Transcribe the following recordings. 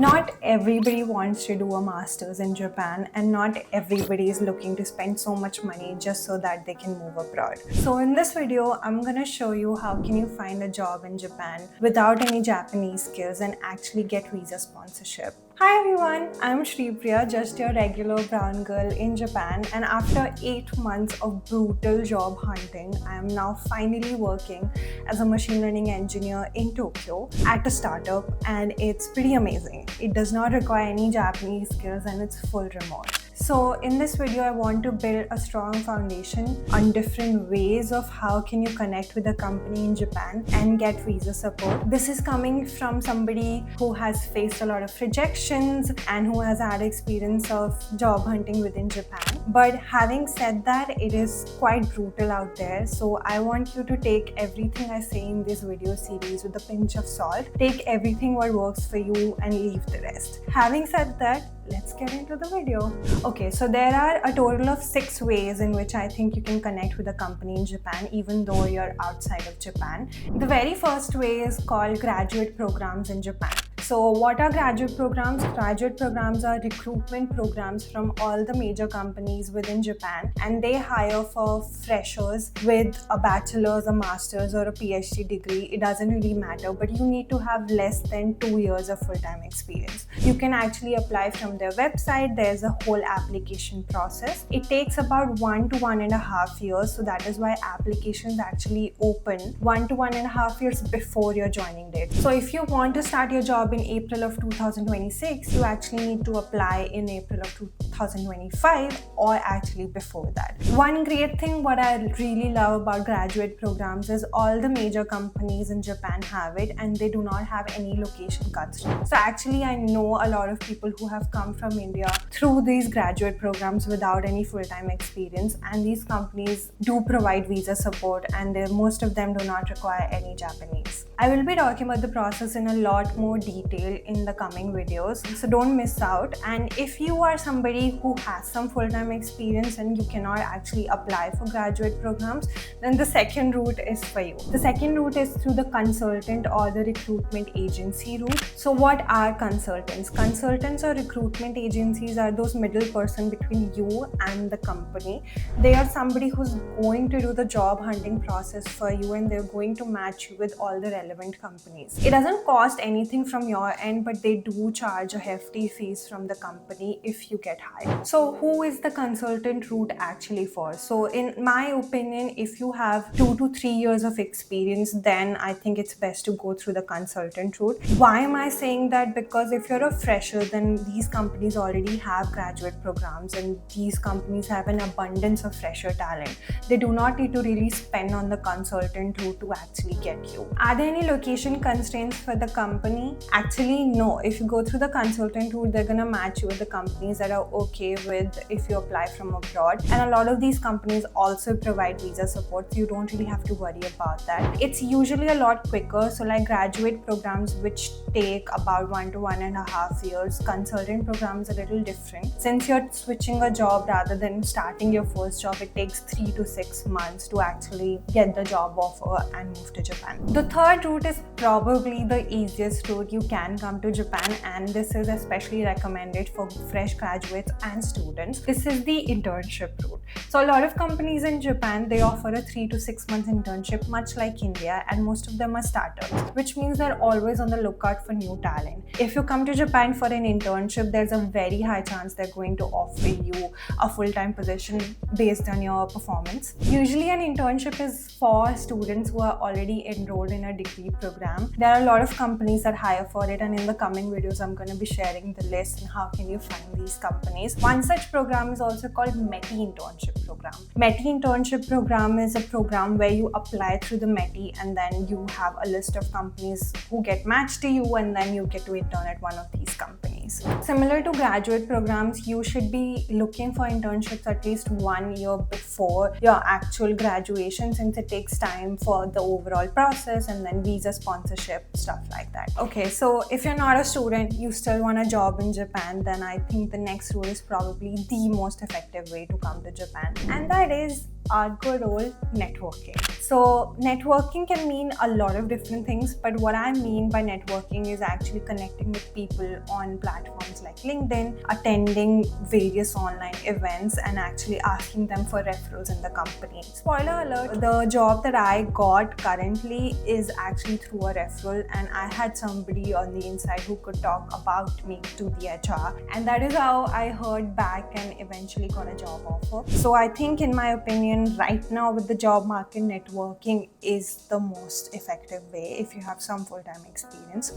Not everybody wants to do a master's in Japan, and not everybody is looking to spend so much money just so that they can move abroad. So in this video, I'm gonna show you how can you find a job in Japan without any Japanese skills and actually get visa sponsorship. Hi everyone, I'm Shripriya, just your regular brown girl in Japan, and after 8 months of brutal job hunting, I am now finally working as a machine learning engineer in Tokyo at a startup, and it's pretty amazing. It does not require any Japanese skills and it's full remote. So in this video, I want to build a strong foundation on different ways of how can you connect with a company in Japan and get visa support. This is coming from somebody who has faced a lot of rejections and who has had experience of job hunting within Japan. But having said that, it is quite brutal out there. So I want you to take everything I say in this video series with a pinch of salt. Take everything what works for you and leave the rest. Having said that, let's get into the video. Okay, so there are a total of 6 ways in which I think you can connect with a company in Japan, even though you're outside of Japan. The very first way is called graduate programs in Japan. So what are graduate programs? Graduate programs are recruitment programs from all the major companies within Japan, and they hire for freshers with a bachelor's, a master's, or a PhD degree. It doesn't really matter, but you need to have less than 2 years of full-time experience. You can actually apply from their website. There's a whole application process. It takes about 1 to 1.5 years, so that is why applications actually open 1 to 1.5 years before your joining date. So if you want to start your job in April of 2026, you actually need to apply in April of 2025 or actually before that. One great thing what I really love about graduate programs is all the major companies in Japan have it, and they do not have any location constraints. So actually I know a lot of people who have come from India through these graduate programs without any full-time experience, and these companies do provide visa support, and most of them do not require any Japanese. I will be talking about the process in a lot more detail in the coming videos, so don't miss out. And if you are somebody who has some full-time experience and you cannot actually apply for graduate programs, then the second route is for you. The second route is through the consultant or the recruitment agency route. So what are consultants? Consultants or recruitment agencies are those middle person between you and the company. They are somebody who's going to do the job hunting process for you, and they're going to match you with all the relevant companies. It doesn't cost anything from your end, but they do charge a hefty fees from the company if you get hired. So who is the consultant route actually for? So in my opinion, if you have 2 to 3 years of experience, then I think it's best to go through the consultant route. Why am I saying that? Because if you're a fresher, then these companies already have graduate programs, and these companies have an abundance of fresher talent. They do not need to really spend on the consultant route to actually get you. Are there any location constraints for the company? Actually, no. If you go through the consultant route, they're gonna match you with the companies that are okay with if you apply from abroad. And a lot of these companies also provide visa support, so you don't really have to worry about that. It's usually a lot quicker. So like graduate programs, which take about 1 to 1.5 years, consultant programs are a little different. Since you're switching a job rather than starting your first job, it takes 3 to 6 months to actually get the job offer and move to Japan. The third route is probably the easiest route. You can come to Japan, and this is especially recommended for fresh graduates and students. This is the internship route. So a lot of companies in Japan, they offer a 3 to 6 month internship, much like India, and most of them are startups, which means they're always on the lookout for new talent. If you come to Japan for an internship, there's a very high chance they're going to offer you a full-time position based on your performance. Usually an internship is for students who are already enrolled in a degree program. There are a lot of companies that hire for it, and in the coming videos I'm going to be sharing the list and how can you find these companies. One such program is also called METI internship program. METI internship program is a program where you apply through the METI, and then you have a list of companies who get matched to you, and then you get to intern at one of these companies. Similar to graduate programs, you should be looking for internships at least 1 year before your actual graduation, since it takes time for the overall process and then visa sponsorship, stuff like that. Okay, so if you're not a student, you still want a job in Japan, then I think the next route is probably the most effective way to come to Japan, and that is our good old networking. So networking can mean a lot of different things, but what I mean by networking is actually connecting with people on platforms like LinkedIn, attending various online events, and actually asking them for referrals in the company. Spoiler alert, the job that I got currently is actually through a referral, and I had somebody on the inside who could talk about me to the HR, and that is how I heard back and eventually got a job offer. So I think, in my opinion, right now with the job market, networking is the most effective way if you have some full-time experience.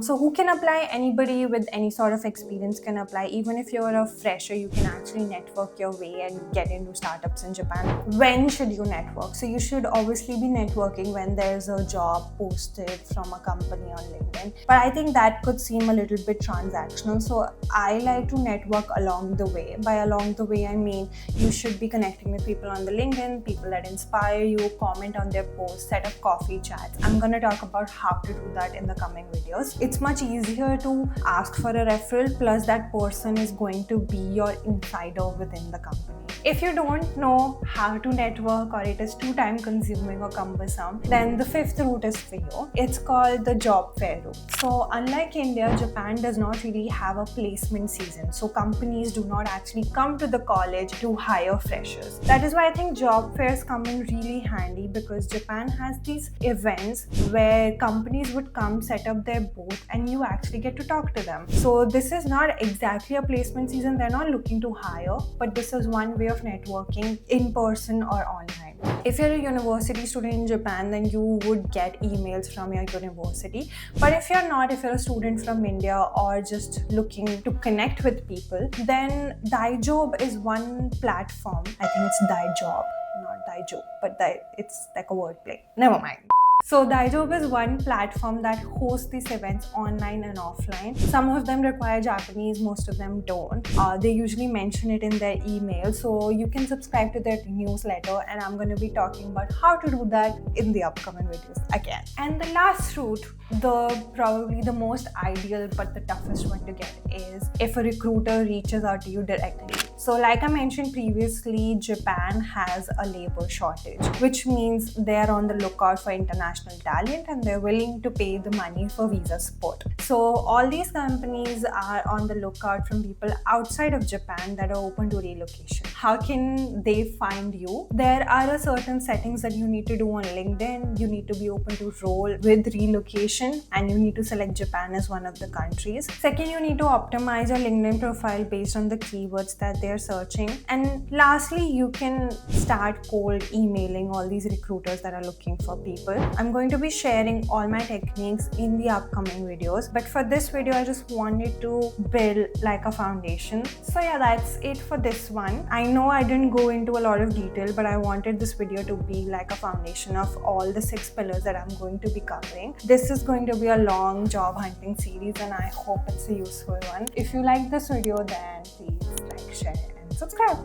So who can apply? Anybody with any sort of experience can apply. Even if you're a fresher, you can actually network your way and get into startups in Japan. When should you network? So you should obviously be networking when there's a job posted from a company on LinkedIn, but I think that could seem a little bit transactional, so I like to network along the way. By along the way, I mean you should be connecting with people on the LinkedIn, people that inspire you, comment on their posts, set up coffee chats. I'm going to talk about how to do that in the coming videos. It's much easier to ask for a referral, plus that person is going to be your insider within the company. If you don't know how to network, or it is too time consuming or cumbersome, then the fifth route is for you. It's called the job fair route. So unlike India, Japan does not really have a placement season. So companies do not actually come to the college to hire freshers. That is why I think job fairs come in really handy, because Japan has these events where companies would come, set up their booth, and you actually get to talk to them. So this is not exactly a placement season. They're not looking to hire, but this is one way of networking in person or online. If you're a university student in Japan, then you would get emails from your university. But if you're not, if you're a student from India or just looking to connect with people, then Daijob is one platform. I think it's Daijob, not Daijob, but it's like a wordplay. Never mind. So Daijob is one platform that hosts these events online and offline. Some of them require Japanese, most of them don't. They usually mention it in their email, so you can subscribe to their newsletter, and I'm going to be talking about how to do that in the upcoming videos again. And the last route, probably the most ideal but the toughest one to get, is if a recruiter reaches out to you directly. So like I mentioned previously, Japan has a labor shortage, which means they're on the lookout for international talent and they're willing to pay the money for visa support. So all these companies are on the lookout from people outside of Japan that are open to relocation. How can they find you? There are a certain settings that you need to do on LinkedIn. You need to be open to role with relocation, and you need to select Japan as one of the countries. Second, you need to optimize your LinkedIn profile based on the keywords that they're searching. And lastly, you can start cold emailing all these recruiters that are looking for people. I'm going to be sharing all my techniques in the upcoming videos, but for this video, I just wanted to build like a foundation. So yeah, that's it for this one. I know I didn't go into a lot of detail, but I wanted this video to be like a foundation of all the 6 pillars that I'm going to be covering. This is going to be a long job hunting series, and I hope it's a useful one. If you like this video, then please like, share, and subscribe.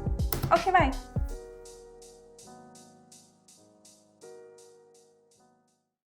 Okay, bye.